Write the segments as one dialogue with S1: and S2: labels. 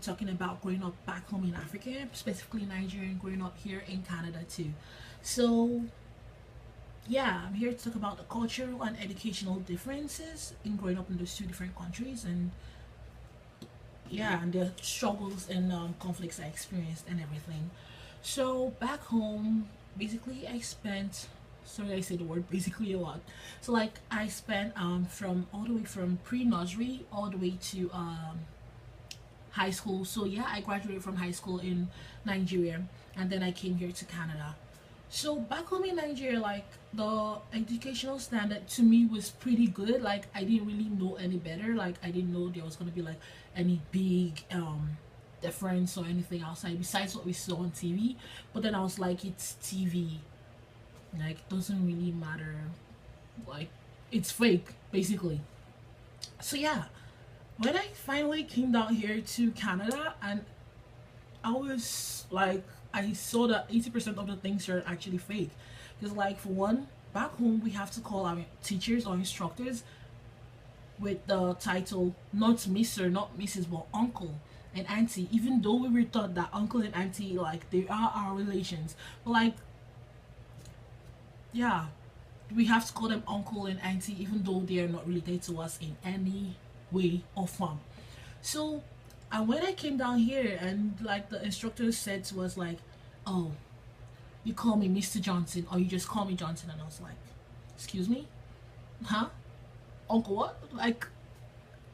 S1: talking about growing up back home in Africa, specifically Nigeria, and growing up here in Canada too. So, yeah, I'm here to talk about the cultural and educational differences in growing up in those two different countries, and yeah, and the struggles and conflicts I experienced and everything. So, back home, basically, I spent sorry I say the word basically a lot. So like I spent from all the way from pre-nursery all the way to high school. So yeah, I graduated from high school in Nigeria, and then I came here to Canada. So back home in Nigeria, like the educational standard to me was pretty good. Like I didn't really know any better. Like I didn't know there was gonna be like any big difference or anything outside besides what we saw on TV. But then I was like, it's TV. Like it doesn't really matter. Like it's fake basically. So yeah, when I finally came down here to Canada, and I was like, I saw that 80% of the things are actually fake. Because, like, for one, back home we have to call our teachers or instructors with the title not Mr., not Mrs., but uncle and auntie, even though we were taught that uncle and auntie, like, they are our relations. But, like, yeah, we have to call them uncle and auntie, even though they are not related to us in any way or form. So, and when I came down here, and like the instructor said to us, like, "Oh, you call me Mr. Johnson, or you just call me Johnson," and I was like, "Excuse me, huh? Uncle what?" Like,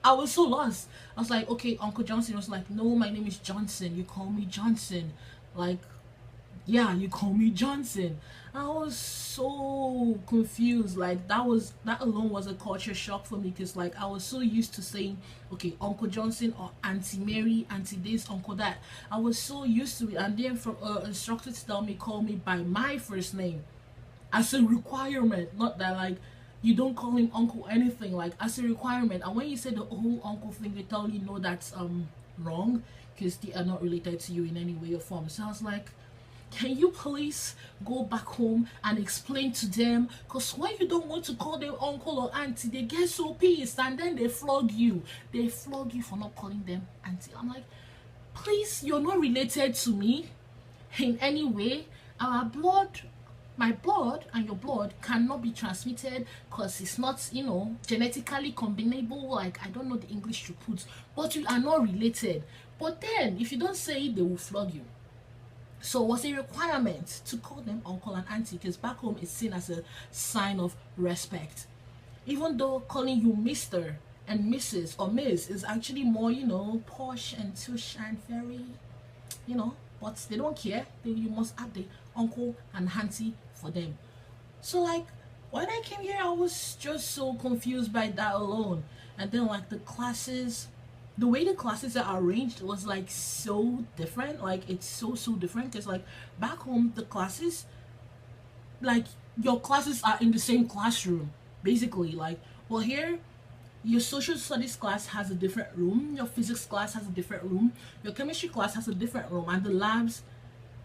S1: I was so lost. I was like, "Okay, Uncle Johnson." I was like, "No, my name is Johnson. You call me Johnson." Like, yeah, you call me Johnson. I was so confused. Like that alone was a culture shock for me, because like I was so used to saying, okay, Uncle Johnson or Auntie Mary, Auntie this, Uncle that. I was so used to it, and then from instructor to tell me call me by my first name as a requirement, not that like you don't call him uncle or anything, like as a requirement. And when you say the whole uncle thing, they tell you no, that's wrong, because they are not related to you in any way or form. So I was like, can you please go back home and explain to them? Because when you don't want to call them uncle or auntie, they get so pissed, and then they flog you. They flog you for not calling them auntie. I'm like, please, you're not related to me in any way. Our blood, my blood and your blood cannot be transmitted, because it's not, genetically combinable. Like, I don't know the English to put, but you are not related. But then if you don't say it, they will flog you. So it was a requirement to call them uncle and auntie, because back home it's seen as a sign of respect. Even though calling you Mr. and Mrs. or Miss is actually more, posh and tush and very, but they don't care. You must add the uncle and auntie for them. So like when I came here, I was just so confused by that alone. And then like the way the classes are arranged was like so different. Like it's so different, because like back home the classes, like your classes are in the same classroom basically. Like, well, here your social studies class has a different room, your physics class has a different room, your chemistry class has a different room, and the labs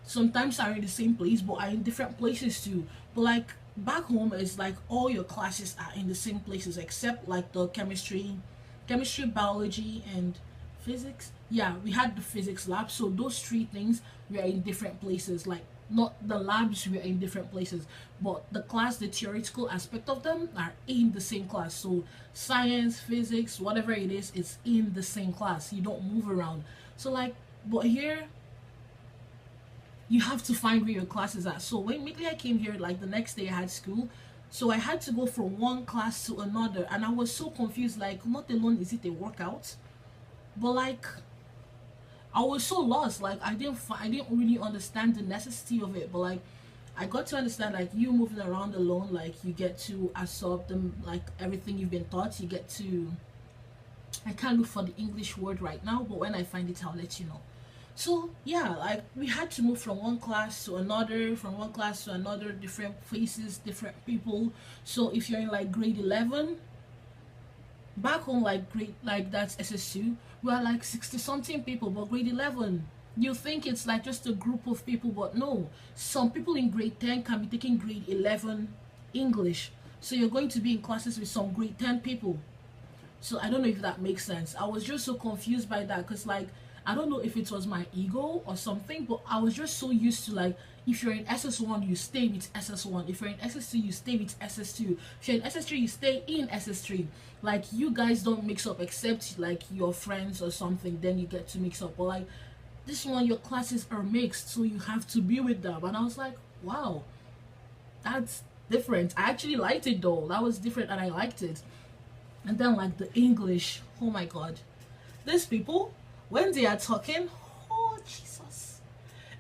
S1: sometimes are in the same place but are in different places too. But like back home is like all your classes are in the same places, except like the chemistry, biology, and physics. Yeah, we had the physics lab, so those three things were in different places. Like, not the labs were in different places, but the theoretical aspect of them are in the same class. So science, physics, whatever it is in the same class. You don't move around. So like, but here you have to find where your classes are. So when immediately I came here, like the next day I had school, so I had to go from one class to another, and I was so confused. Like, not alone is it a workout, but like I was so lost. Like I didn't really understand the necessity of it. But like I got to understand, like, you moving around alone, like you get to absorb them, like everything you've been taught. You get to, I can't look for the English word right now, but when I find it, I'll let you know. So yeah, like we had to move from one class to another, from one class to another, different places, different people. So if you're in like grade 11, back home, like grade, like that's SS2, we are like 60 something people. But grade 11, you think it's like just a group of people, but no, some people in grade 10 can be taking grade 11 English. So you're going to be in classes with some grade 10 people. So I don't know if that makes sense. I was just so confused by that, because like I don't know if it was my ego or something, but I was just so used to, like, if you're in SS1, you stay with SS1. If you're in SS2, you stay with SS2. If you're in SS3, you stay in SS3. Like, you guys don't mix up except like your friends or something, then you get to mix up. But like this one, your classes are mixed, so you have to be with them. And I was like, wow, that's different. I actually liked it though. That was different and I liked it. And then like the English, oh my god. These people, when they are talking, oh Jesus.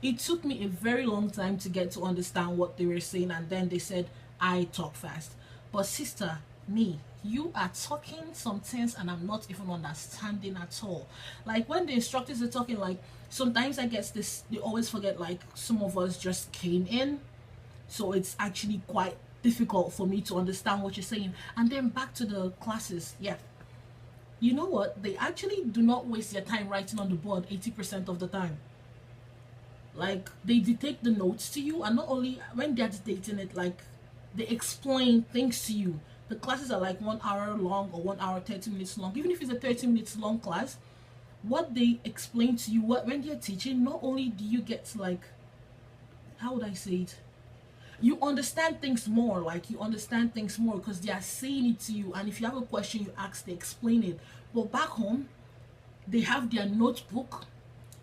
S1: It took me a very long time to get to understand what they were saying, and then they said I talk fast. But sister, me, you are talking some things and I'm not even understanding at all. Like when the instructors are talking, like sometimes I guess this, they always forget like some of us just came in, so it's actually quite difficult for me to understand what you're saying. And then back to the classes, yeah, you know what, they actually do not waste their time writing on the board 80% of the time. Like they dictate the notes to you, and not only when they're dictating it, like they explain things to you. The classes are like 1 hour long or 1 hour 30 minutes long. Even if it's a 30 minutes long class, what they explain to you, what when they're teaching, not only do you get to, like, how would I say it, you understand things more. Like you understand things more because they are saying it to you, and if you have a question you ask, they explain it. But back home, they have their notebook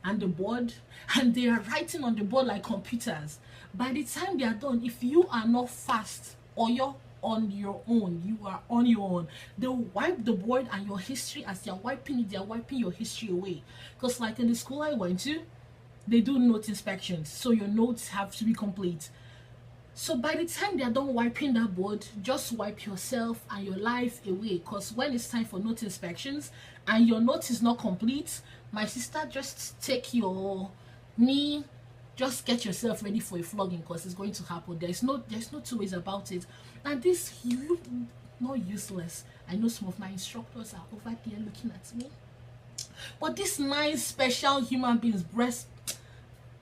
S1: and the board, and they are writing on the board like computers. By the time they are done, if you are not fast or you're on your own, you are on your own, they'll wipe the board and your history. As they're wiping it, they're wiping your history away. Because like in the school I went to, they do note inspections, so your notes have to be complete. So by the time they're done wiping that board, just wipe yourself and your life away. Because when it's time for note inspections and your note is not complete, my sister, just take your knee, just get yourself ready for a flogging, because it's going to happen. There's no two ways about it. And this, you look not useless. I know some of my instructors are over there looking at me, but these nice special human beings,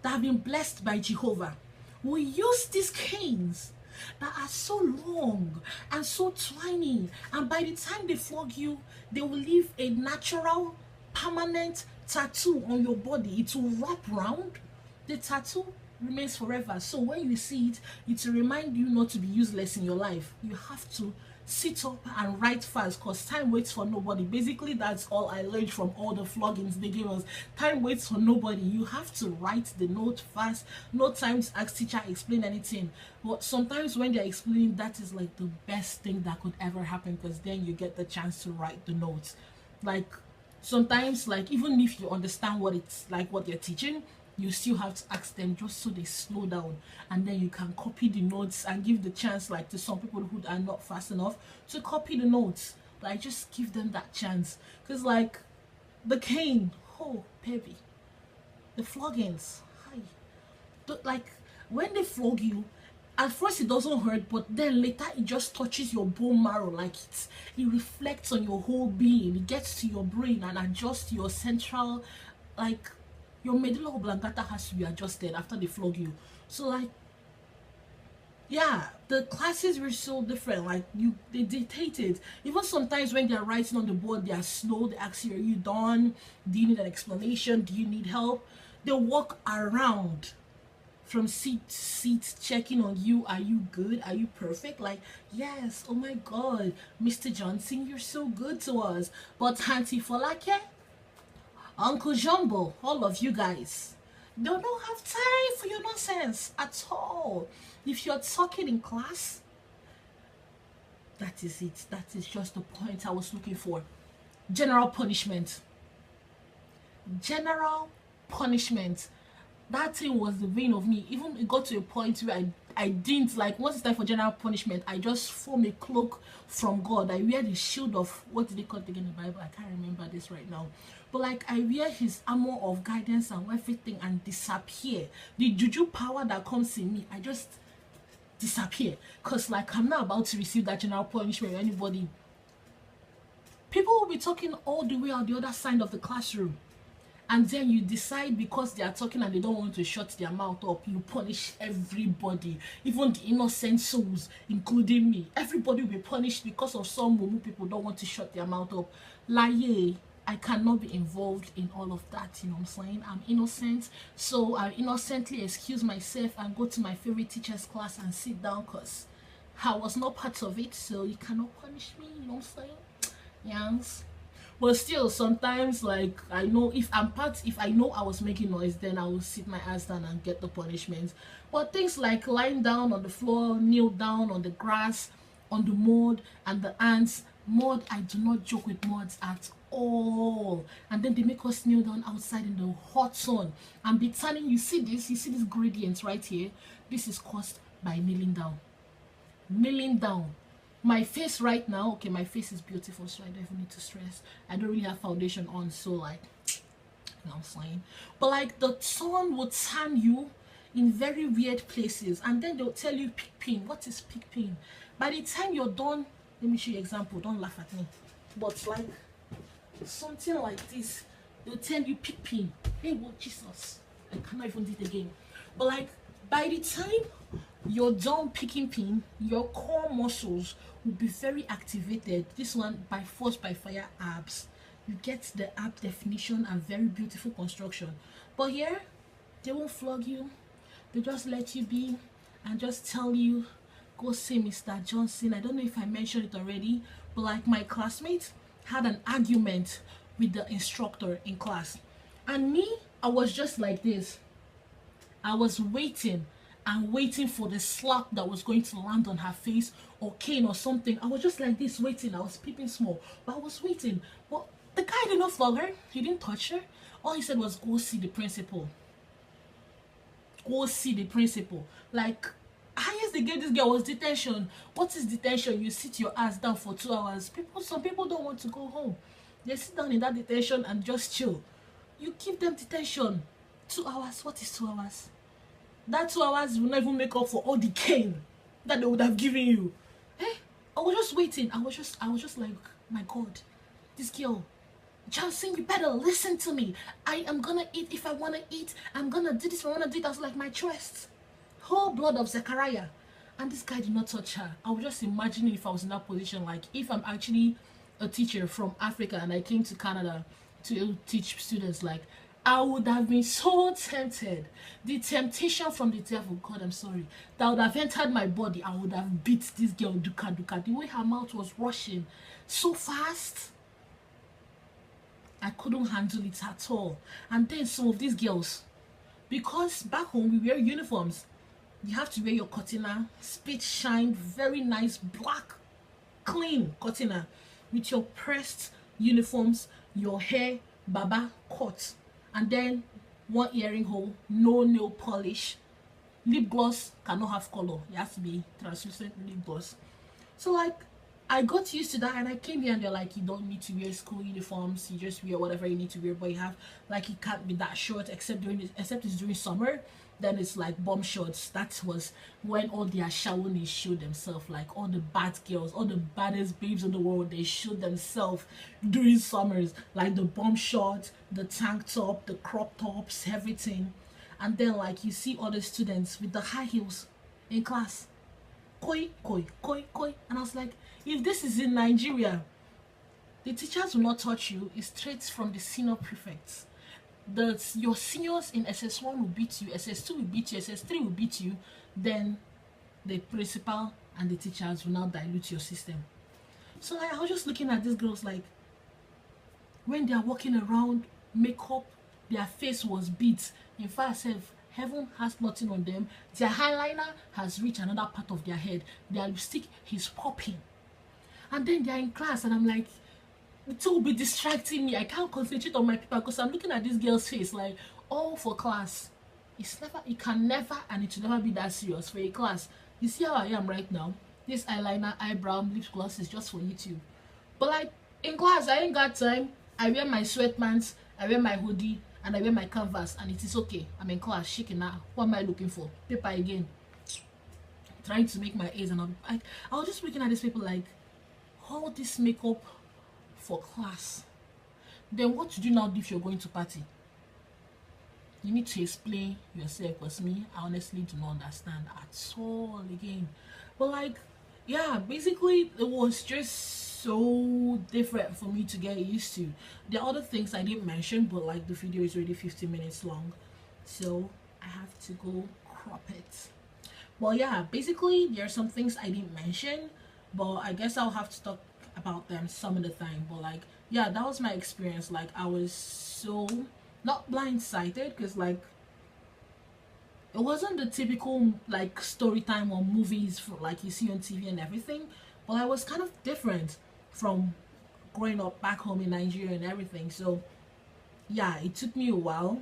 S1: that have been blessed by Jehovah, will use these canes that are so long and so tiny, and by the time they flog you, they will leave a natural permanent tattoo on your body. It will wrap round. The tattoo remains forever. So when you see it, it will remind you not to be useless in your life. You have to sit up and write fast, because time waits for nobody. Basically, that's all I learned from all the floggings they gave us. Time waits for nobody. You have to write the note fast. No time to ask teacher explain anything. But sometimes when they're explaining, that is like the best thing that could ever happen, because then you get the chance to write the notes. Like sometimes, like even if you understand what it's like, what they're teaching, you still have to ask them just so they slow down, and then you can copy the notes and give the chance, like to some people who are not fast enough to copy the notes. Like just give them that chance, because like the cane, oh baby, the floggings, hi, like when they flog you, at first it doesn't hurt, but then later it just touches your bone marrow. Like it reflects on your whole being. It gets to your brain and adjusts your central, like your medulla oblongata has to be adjusted after they flog you. So like, yeah, the classes were so different. Like they dictated. Even sometimes when they're writing on the board, they are slow. They ask you, are you done? Do you need an explanation? Do you need help? They walk around from seat to seat checking on you. Are you good? Are you perfect? Like, yes, oh my god, Mr. Johnson, you're so good to us. But Auntie Folake, Uncle Jumbo, all of you guys, they don't have time for your nonsense at all. If you're talking in class, that is it. That is just the point I was looking for. General punishment. General punishment. That thing was the vein of me. Even it got to a point where I didn't, like, once it's time for general punishment, I just form a cloak from God. I wear the shield of, what did they call it again in the Bible? I can't remember this right now. But like, I wear his armor of guidance and everything and disappear. The juju power that comes in me, I just disappear. Because like, I'm not about to receive that general punishment or anybody. People will be talking all the way on the other side of the classroom. And then you decide, because they are talking and they don't want to shut their mouth up, you punish everybody, even the innocent souls, including me. Everybody will be punished because of some mumu people don't want to shut their mouth up. Lie. I cannot be involved in all of that, you know what I'm saying? I'm innocent, so I innocently excuse myself and go to my favorite teacher's class and sit down because I was not part of it, so you cannot punish me, you know what I'm saying? Yes. But still, sometimes, like, I know if I know I was making noise, then I will sit my ass down and get the punishment. But things like lying down on the floor, kneel down on the grass, on the mud and the ants, mud, I do not joke with muds at all. And then they make us kneel down outside in the hot sun and be turning. You see this gradient right here? This is caused by kneeling down. Kneeling down. My face right now, okay, my face is beautiful, so I don't even need to stress. I don't really have foundation on, so like, you know what I'm saying? But like, the sun will tan you in very weird places, and then they'll tell you pick pin. What is pick pin? By the time you're done, let me show you an example, don't laugh at me, but like something like this, they'll tell you pick pin. Hey, what, Jesus, I cannot even do it again. But like, by the time you're done picking pin, your core muscles will be very activated. This one, by force by fire abs. You get the ab definition and very beautiful construction. But here, they won't flog you. They just let you be and just tell you, go see Mr. Johnson. I don't know if I mentioned it already, but like, my classmate had an argument with the instructor in class. And me, I was just like this. I was waiting and waiting for the slap that was going to land on her face or cane or something. I was just like this waiting. I was peeping small, but I was waiting. But the guy did not flog her. He didn't touch her. All he said was, go see the principal. Go see the principal. Like, highest they gave this girl was detention. What is detention? You sit your ass down for 2 hours. Some people don't want to go home. They sit down in that detention and just chill. You give them detention. 2 hours. What is 2 hours? That 2 hours will not even make up for all the cane that they would have given you. Eh? I was just waiting. I was just like, my God, this girl, Johnson, you better listen to me. I am gonna eat if I wanna eat. I'm gonna do this if I wanna do it. I was like, my trust. Whole blood of Zechariah. And this guy did not touch her. I was just imagining if I was in that position, like if I'm actually a teacher from Africa and I came to Canada to teach students, like, I would have been so tempted. The temptation from the devil, God, I'm sorry, that would have entered my body. I would have beat this girl duka duka. The way her mouth was rushing so fast, I couldn't handle it at all. And then some of these girls, because back home we wear uniforms, you have to wear your cortina, spit shine, very nice black, clean cortina with your pressed uniforms, your hair baba cut, and then one earring hole, no nail polish, lip gloss cannot have color, it has to be translucent lip gloss. So like, I got used to that, and I came here and they're like, you don't need to wear school uniforms, you just wear whatever you need to wear, but you have, like, it can't be that short except it's during summer. Then it's like bomb shorts. That was when all their shawonies showed themselves, like all the bad girls, all the baddest babes in the world, they showed themselves during summers, like the bomb shorts, the tank top, the crop tops, everything. And then like, you see other students with the high heels in class, koi koi koi koi, and I was like, if this is in Nigeria, the teachers will not touch you. It's straight from the senior prefects. Your seniors in SS1 will beat you, SS2 will beat you, SS3 will beat you. Then the principal and the teachers will now dilute your system. So like, I was just looking at these girls, like, when they are walking around, makeup, their face was beat. In fact, I said, heaven has nothing on them. Their eyeliner has reached another part of their head. Their lipstick is popping. And then they are in class, and I'm like, it will be distracting me. I can't concentrate on my paper because I'm looking at this girl's face, like, all for class. It can never, and it will never be that serious for a class. You see how I am right now? This eyeliner, eyebrow, lip gloss is just for YouTube. But like, in class, I ain't got time. I wear my sweatpants, I wear my hoodie, and I wear my canvas, and it is okay. I'm in class, shaking now. What am I looking for? Paper again. Trying to make my A's, and I was just looking at these people like, all this makeup for class. Then what to do now if you're going to party? You need to explain yourself, because me, I honestly do not understand at all again. But like, yeah, basically it was just so different for me to get used to. There are other things I didn't mention, but like the video is already 15 minutes long, so I have to go crop it. Well, yeah, basically there are some things I didn't mention, but I guess I'll have to talk about them some of the time. But like, yeah, that was my experience. Like, I was so not blindsided, because like it wasn't the typical like story time or movies for, like you see on TV and everything, but I was kind of different from growing up back home in Nigeria and everything. So yeah, it took me a while,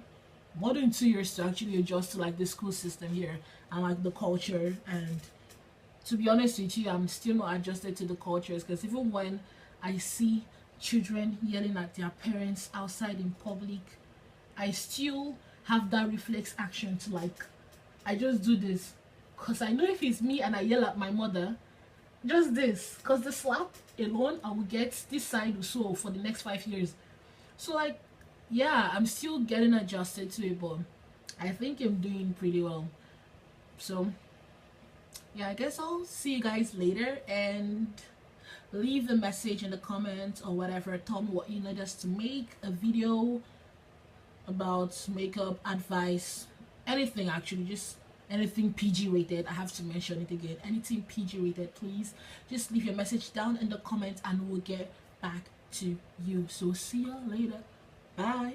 S1: more than 2 years, to actually adjust to like the school system here and like the culture. And to be honest with you, I'm still not adjusted to the cultures, because even when I see children yelling at their parents outside in public, I still have that reflex action to like, I just do this, because I know if it's me and I yell at my mother, just this, because the slap alone, I will get this side or so for the next 5 years. So like, yeah, I'm still getting adjusted to it, but I think I'm doing pretty well. So yeah, I guess I'll see you guys later, and leave the message in the comments or whatever. Tell me what you need us to make a video about, makeup advice, anything actually, just anything PG rated. I have to mention it again, anything PG rated, please just leave your message down in the comments and we'll get back to you. So see you later, bye.